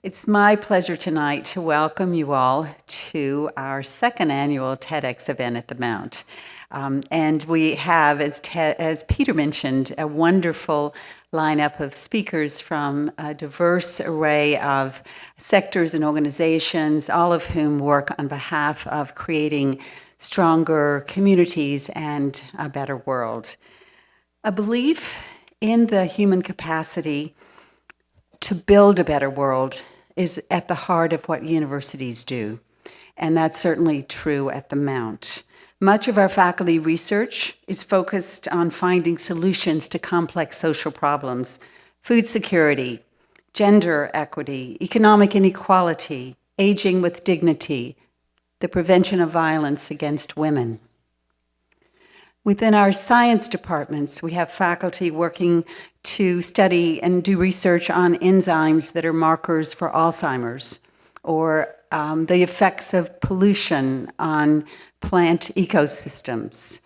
It's my pleasure tonight to welcome you all to our second annual TEDx event at the Mount. And we have, as Peter mentioned, a wonderful lineup of speakers from a diverse array of sectors and organizations, all of whom work on behalf of creating stronger communities and a better world. A belief in the human capacity to build a better world is at the heart of what universities do, and that's certainly true at the Mount. Much of our faculty research is focused on finding solutions to complex social problems: food security, gender equity, economic inequality, aging with dignity, the prevention of violence against women. Within our science departments, we have faculty working to study and do research on enzymes that are markers for Alzheimer's, or the effects of pollution on plant ecosystems.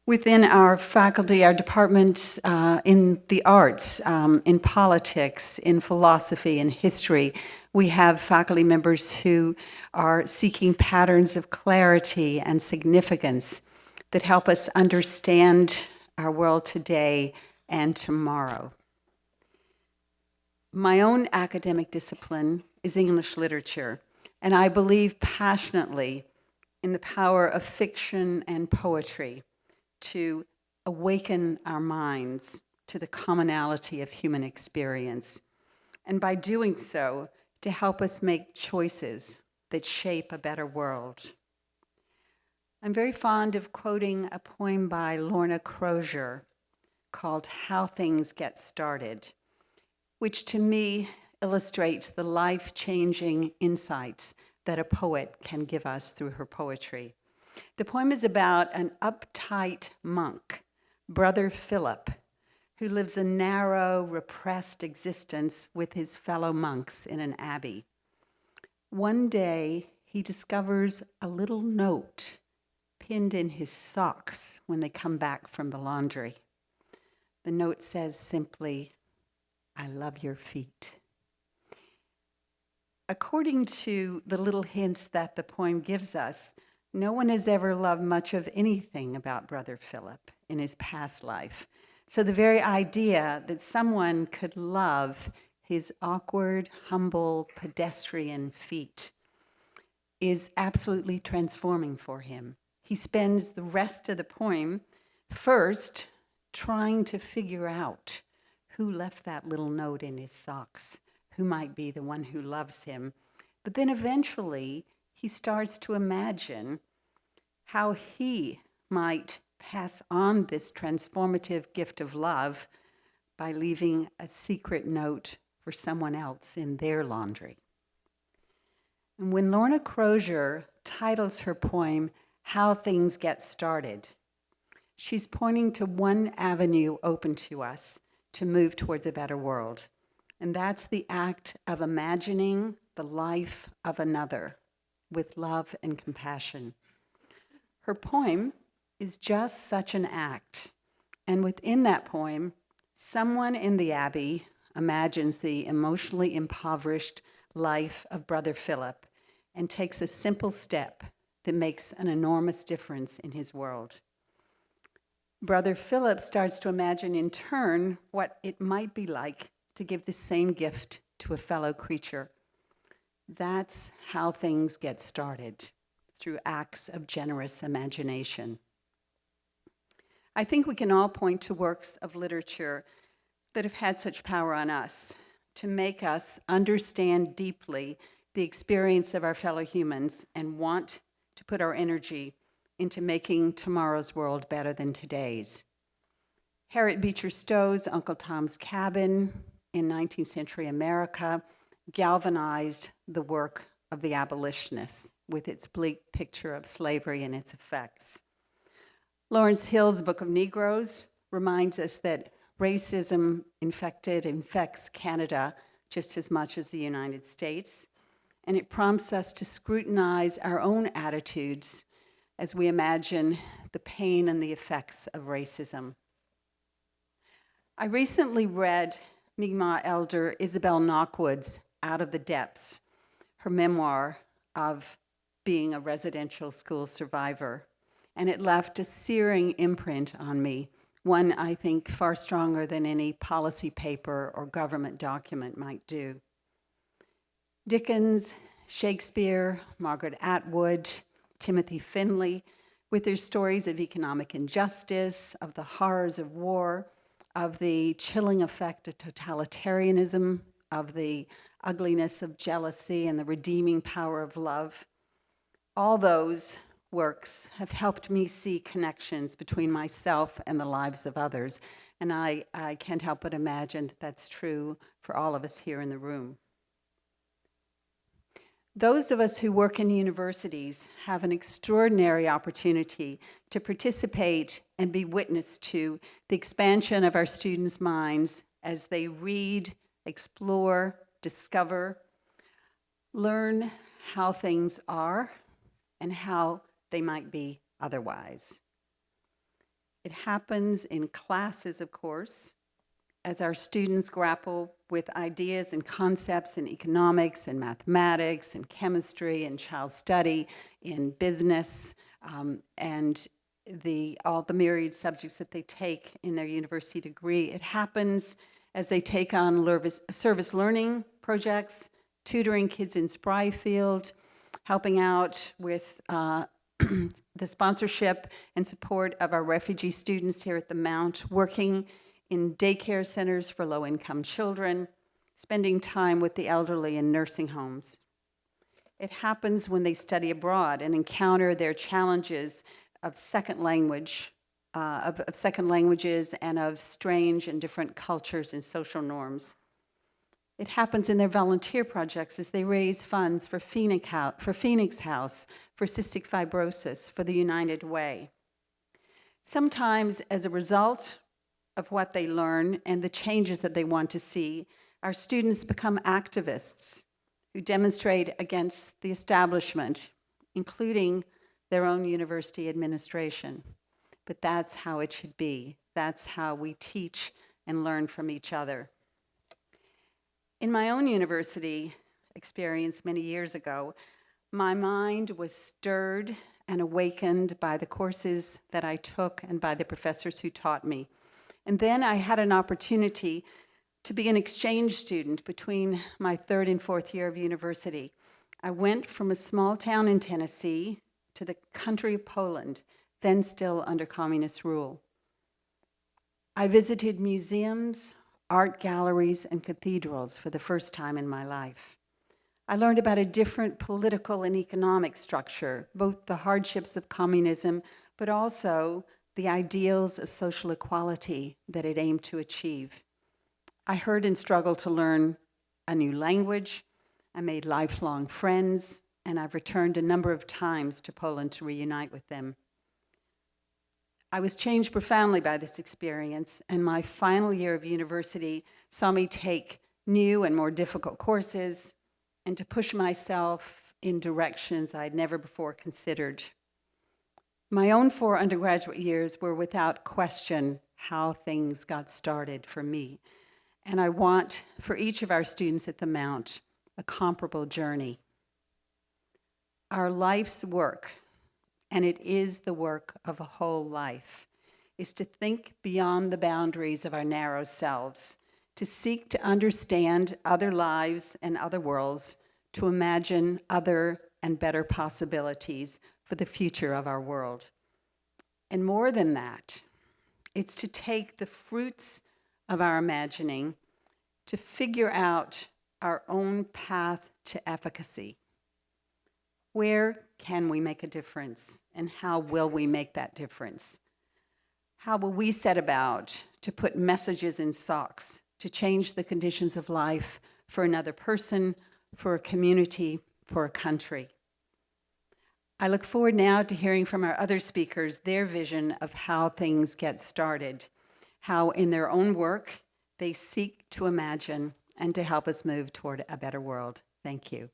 Within our faculty, our departments in the arts, in politics, in philosophy, in history, we have faculty members who are seeking patterns of clarity and significance that help us understand our world today and tomorrow. My own academic discipline is English literature, and I believe passionately in the power of fiction and poetry to awaken our minds to the commonality of human experience, and by doing so, to help us make choices that shape a better world. I'm very fond of quoting a poem by Lorna Crozier called How Things Get Started, which to me illustrates the life-changing insights that a poet can give us through her poetry. The poem is about an uptight monk, Brother Philip, who lives a narrow, repressed existence with his fellow monks in an abbey. One day, he discovers a little note pinned in his socks when they come back from the laundry. The note says simply, "I love your feet." According to the little hints that the poem gives us, no one has ever loved much of anything about Brother Philip in his past life. So the very idea that someone could love his awkward, humble, pedestrian feet is absolutely transforming for him. He spends the rest of the poem first trying to figure out who left that little note in his socks, who might be the one who loves him. But then eventually he starts to imagine how he might pass on this transformative gift of love by leaving a secret note for someone else in their laundry. And when Lorna Crozier titles her poem How Things Get Started, she's pointing to one avenue open to us to move towards a better world, and that's the act of imagining the life of another with love and compassion. Her poem is just such an act, and within that poem, someone in the abbey imagines the emotionally impoverished life of Brother Philip and takes a simple step that makes an enormous difference in his world. Brother Philip starts to imagine in turn what it might be like to give the same gift to a fellow creature. That's how things get started, through acts of generous imagination. I think we can all point to works of literature that have had such power on us to make us understand deeply the experience of our fellow humans and want to put our energy into making tomorrow's world better than today's. Harriet Beecher Stowe's Uncle Tom's Cabin in 19th century America galvanized the work of the abolitionists with its bleak picture of slavery and its effects. Lawrence Hill's Book of Negroes reminds us that racism infects Canada just as much as the United States, and it prompts us to scrutinize our own attitudes as we imagine the pain and the effects of racism. I recently read Mi'kmaq elder Isabel Knockwood's Out of the Depths, her memoir of being a residential school survivor. And it left a searing imprint on me, one I think far stronger than any policy paper or government document might do. Dickens, Shakespeare, Margaret Atwood, Timothy Finley, with their stories of economic injustice, of the horrors of war, of the chilling effect of totalitarianism, of the ugliness of jealousy and the redeeming power of love. All those works have helped me see connections between myself and the lives of others, and I can't help but imagine that that's true for all of us here in the room. Those of us who work in universities have an extraordinary opportunity to participate and be witness to the expansion of our students' minds as they read, explore, discover, learn how things are and how they might be otherwise. It happens in classes, of course, as our students grapple with ideas and concepts in economics and mathematics and chemistry and child study, in business, and all the myriad subjects that they take in their university degree. It happens as they take on service learning projects, tutoring kids in Spryfield, helping out with the sponsorship and support of our refugee students here at the Mount, working in daycare centers for low-income children, spending time with the elderly in nursing homes. It happens when they study abroad and encounter their challenges of second languages and of strange and different cultures and social norms. It happens in their volunteer projects as they raise funds for Phoenix House, for cystic fibrosis, for the United Way. Sometimes as a result of what they learn and the changes that they want to see, our students become activists who demonstrate against the establishment, including their own university administration. But that's how it should be. That's how we teach and learn from each other. In my own university experience many years ago, my mind was stirred and awakened by the courses that I took and by the professors who taught me. And then I had an opportunity to be an exchange student between my third and fourth year of university. I went from a small town in Tennessee to the country of Poland, then still under communist rule. I visited museums, art galleries, and cathedrals for the first time in my life. I learned about a different political and economic structure, both the hardships of communism, but also the ideals of social equality that it aimed to achieve. I heard and struggled to learn a new language. I made lifelong friends, and I've returned a number of times to Poland to reunite with them. I was changed profoundly by this experience, and my final year of university saw me take new and more difficult courses and to push myself in directions I'd never before considered. My own 4 undergraduate years were without question how things got started for me, and I want for each of our students at the Mount a comparable journey. Our life's work, and it is the work of a whole life, is to think beyond the boundaries of our narrow selves, to seek to understand other lives and other worlds, to imagine other and better possibilities for the future of our world. And more than that, it's to take the fruits of our imagining to figure out our own path to efficacy. Where can we make a difference, and how will we make that difference? How will we set about to put messages in socks to change the conditions of life for another person, for a community, for a country? I look forward now to hearing from our other speakers their vision of how things get started, how in their own work they seek to imagine and to help us move toward a better world. Thank you.